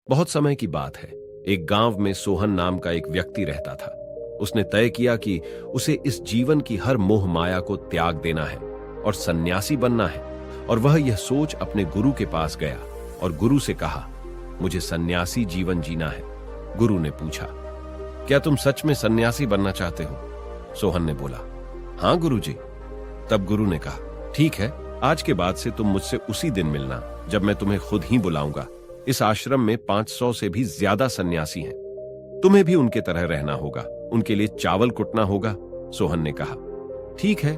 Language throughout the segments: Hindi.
बहुत समय की बात है। एक गांव में सोहन नाम का एक व्यक्ति रहता था। उसने तय किया कि उसे इस जीवन की हर मोह माया को त्याग देना है और सन्यासी बनना है। और वह यह सोच अपने गुरु के पास गया और गुरु से कहा, मुझे सन्यासी जीवन जीना है। गुरु ने पूछा, क्या तुम सच में सन्यासी बनना चाहते हो? सोहन ने बोला, हाँ गुरुजी। तब गुरु ने कहा, ठीक है, आज के बाद से तुम मुझसे उसी दिन मिलना जब मैं तुम्हें खुद ही बुलाऊंगा। इस आश्रम में 500 से भी ज्यादा सन्यासी हैं। तुम्हें भी उनके तरह रहना होगा, उनके लिए चावल कुटना होगा। सोहन ने कहा, ठीक है।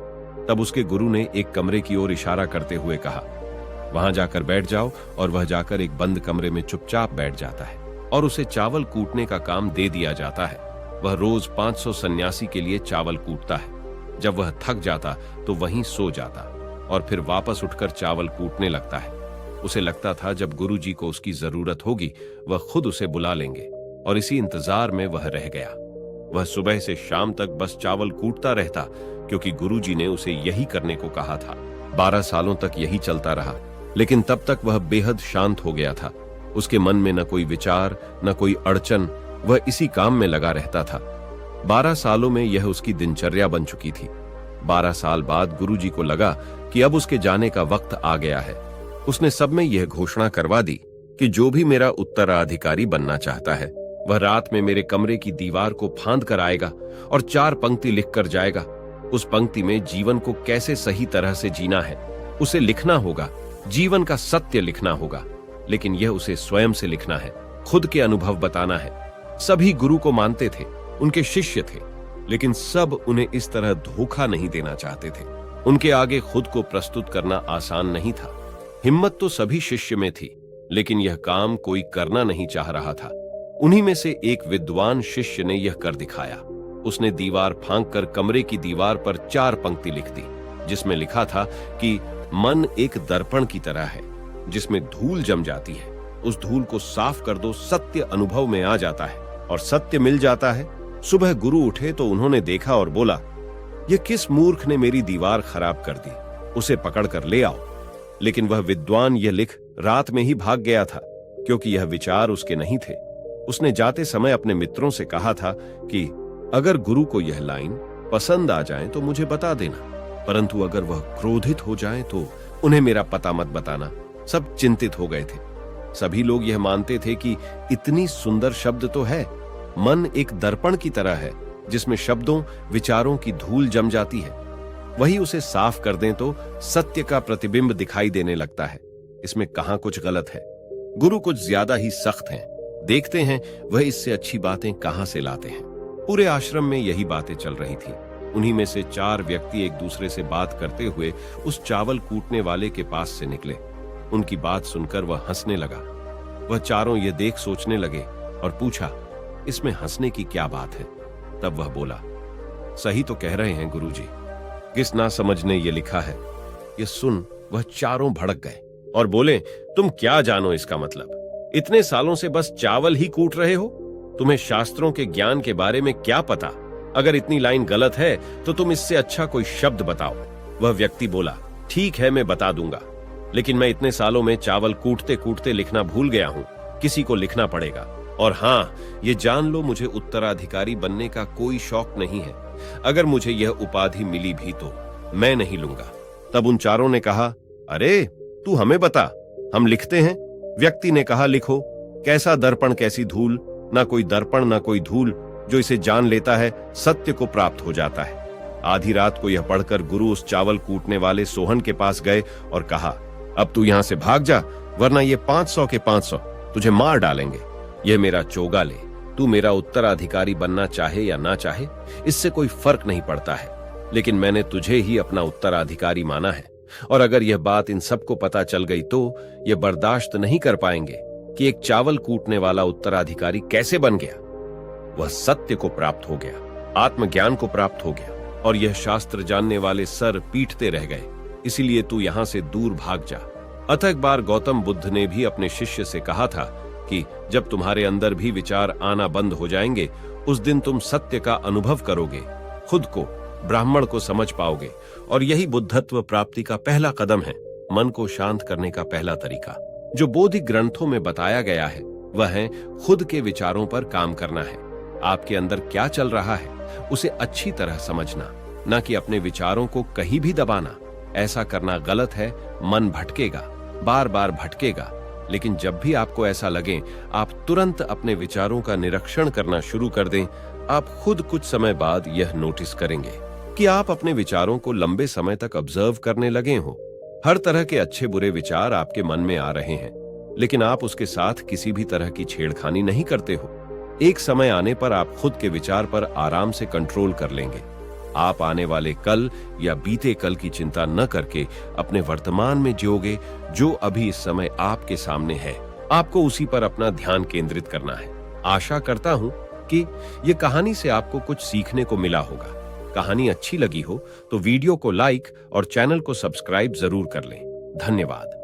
तब उसके गुरु ने एक कमरे की ओर इशारा करते हुए कहा, वहां जाकर बैठ जाओ। और वह जाकर एक बंद कमरे में चुपचाप बैठ जाता है और उसे चावल कूटने का काम दे दिया जाता है। वह रोज 500 सन्यासी के लिए चावल कूटता है। जब वह थक जाता तो वहीं सो जाता और फिर वापस उठकर चावल कूटने लगता है। उसे लगता था जब गुरुजी को उसकी जरूरत होगी वह खुद उसे बुला लेंगे, और इसी इंतजार में वह रह गया। वह सुबह से शाम तक बस चावल कूटता रहता, क्योंकि गुरुजी ने उसे यही करने को कहा था। 12 सालों तक यही चलता रहा, लेकिन तब तक वह बेहद शांत हो गया था। उसके मन में न कोई विचार, न कोई अड़चन। वह इसी काम में लगा रहता था। 12 सालों में यह उसकी दिनचर्या बन चुकी थी। 12 साल बाद गुरुजी को लगा कि अब उसके जाने का वक्त आ गया है। उसने सब में यह घोषणा करवा दी कि जो भी मेरा उत्तराधिकारी बनना चाहता है वह रात में मेरे कमरे की दीवार को फांद कर आएगा और 4 पंक्ति लिख कर जाएगा। उस पंक्ति में जीवन को कैसे सही तरह से जीना है उसे लिखना होगा। जीवन का सत्य लिखना होगा, लेकिन यह उसे स्वयं से लिखना है, खुद के अनुभव बताना है। सभी गुरु को मानते थे, उनके शिष्य थे, लेकिन सब उन्हें इस तरह धोखा नहीं देना चाहते थे। उनके आगे खुद को प्रस्तुत करना आसान नहीं था। हिम्मत तो सभी शिष्य में थी, लेकिन यह काम कोई करना नहीं चाह रहा था। उन्हीं में से एक विद्वान शिष्य ने यह कर दिखाया। उसने दीवार फांक कर कमरे की दीवार पर 4 पंक्ति लिख दी, जिसमें लिखा था कि मन एक दर्पण की तरह है जिसमें धूल जम जाती है। उस धूल को साफ कर दो, सत्य अनुभव में आ जाता है और सत्य मिल जाता है। सुबह गुरु उठे तो उन्होंने देखा और बोला, यह किस मूर्ख ने मेरी दीवार खराब कर दी, उसे पकड़ कर ले आओ। लेकिन वह विद्वान यह लिख रात में ही भाग गया था, क्योंकि यह विचार उसके नहीं थे। उसने जाते समय अपने मित्रों से कहा था कि अगर गुरु को यह लाइन पसंद आ जाए तो मुझे बता देना, परंतु अगर वह क्रोधित हो जाए तो उन्हें मेरा पता मत बताना। सब चिंतित हो गए थे। सभी लोग यह मानते थे कि इतनी सुंदर शब्द तो है, मन एक दर्पण की तरह है जिसमें शब्दों विचारों की धूल जम जाती है। वही उसे साफ कर दें तो सत्य का प्रतिबिंब दिखाई देने लगता है। इसमें कहां कुछ गलत है। गुरु कुछ ज्यादा ही सख्त हैं। देखते हैं वह इससे अच्छी बातें कहां से लाते हैं। पूरे आश्रम में यही बातें चल रही थी। उन्हीं में से 4 व्यक्ति एक दूसरे से बात करते हुए उस चावल कूटने वाले के पास से निकले। उनकी बात सुनकर वह हंसने लगा। वह चारों ये देख सोचने लगे और पूछा, इसमें हंसने की क्या बात है? तब वह बोला, सही तो कह रहे हैं गुरुजी, किस ना समझ ने ये लिखा है। ये सुन वह चारों भड़क गए और बोले, तुम क्या जानो इसका मतलब? इतने सालों से बस चावल ही कूट रहे हो, तुम्हें शास्त्रों के ज्ञान के बारे में क्या पता? अगर इतनी लाइन गलत है तो तुम इससे अच्छा कोई शब्द बताओ। वह व्यक्ति बोला, ठीक है मैं बता दूंगा, लेकिन मैं इतने सालों में चावल कूटते कूटते लिखना भूल गया हूं। किसी को लिखना पड़ेगा। और हाँ, ये जान लो, मुझे उत्तराधिकारी बनने का कोई शौक नहीं है। अगर मुझे यह उपाधि मिली भी तो मैं नहीं लूंगा। तब उन चारों ने कहा, अरे तू हमें बता, हम लिखते हैं। व्यक्ति ने कहा, लिखो। कैसा दर्पण कैसी धूल, ना कोई दर्पण ना कोई धूल, जो इसे जान लेता है सत्य को प्राप्त हो जाता है। आधी रात को यह पढ़कर गुरु उस चावल कूटने वाले सोहन के पास गए और कहा, अब तू यहां से भाग जा, वरना ये 500 के 500 तुझे मार डालेंगे। यह मेरा चोगा ले। तू मेरा उत्तराधिकारी बनना चाहे या ना चाहे, इससे कोई फर्क नहीं पड़ता है, लेकिन मैंने तुझे ही अपना उत्तराधिकारी माना है। और अगर यह बात इन सबको पता चल गई तो यह बर्दाश्त नहीं कर पाएंगे कि एक चावल कूटने वाला उत्तराधिकारी कैसे बन गया। वह सत्य को प्राप्त हो गया, आत्मज्ञान को प्राप्त हो गया, और यह शास्त्र जानने वाले सर पीटते रह गए। इसीलिए तू यहां से दूर भाग जा। अतः एक बार गौतम बुद्ध ने भी अपने शिष्य से कहा था कि जब तुम्हारे अंदर भी विचार आना बंद हो जाएंगे, उस दिन तुम सत्य का अनुभव करोगे, खुद को, ब्राह्मण को समझ पाओगे। और यही बुद्धत्व प्राप्ति का पहला कदम है, मन को शांत करने का पहला तरीका, जो बोधि ग्रंथों में बताया गया है। वह है खुद के विचारों पर काम करना है। आपके अंदर क्या चल रहा है उसे अच्छी तरह समझना, न कि अपने विचारों को कहीं भी दबाना। ऐसा करना गलत है। मन भटकेगा, बार बार भटकेगा, लेकिन जब भी आपको ऐसा लगे आप तुरंत अपने विचारों का निरीक्षण करना शुरू कर दें। आप खुद कुछ समय बाद यह नोटिस करेंगे कि आप अपने विचारों को लंबे समय तक ऑब्जर्व करने लगे हो। हर तरह के अच्छे बुरे विचार आपके मन में आ रहे हैं, लेकिन आप उसके साथ किसी भी तरह की छेड़खानी नहीं करते हो। एक समय आने पर आप खुद के विचार पर आराम से कंट्रोल कर लेंगे। आप आने वाले कल या बीते कल की चिंता न करके अपने वर्तमान में जियोगे, जो अभी इस समय आपके सामने है। आपको उसी पर अपना ध्यान केंद्रित करना है। आशा करता हूं कि यह कहानी से आपको कुछ सीखने को मिला होगा। कहानी अच्छी लगी हो तो वीडियो को लाइक और चैनल को सब्सक्राइब जरूर कर लें। धन्यवाद।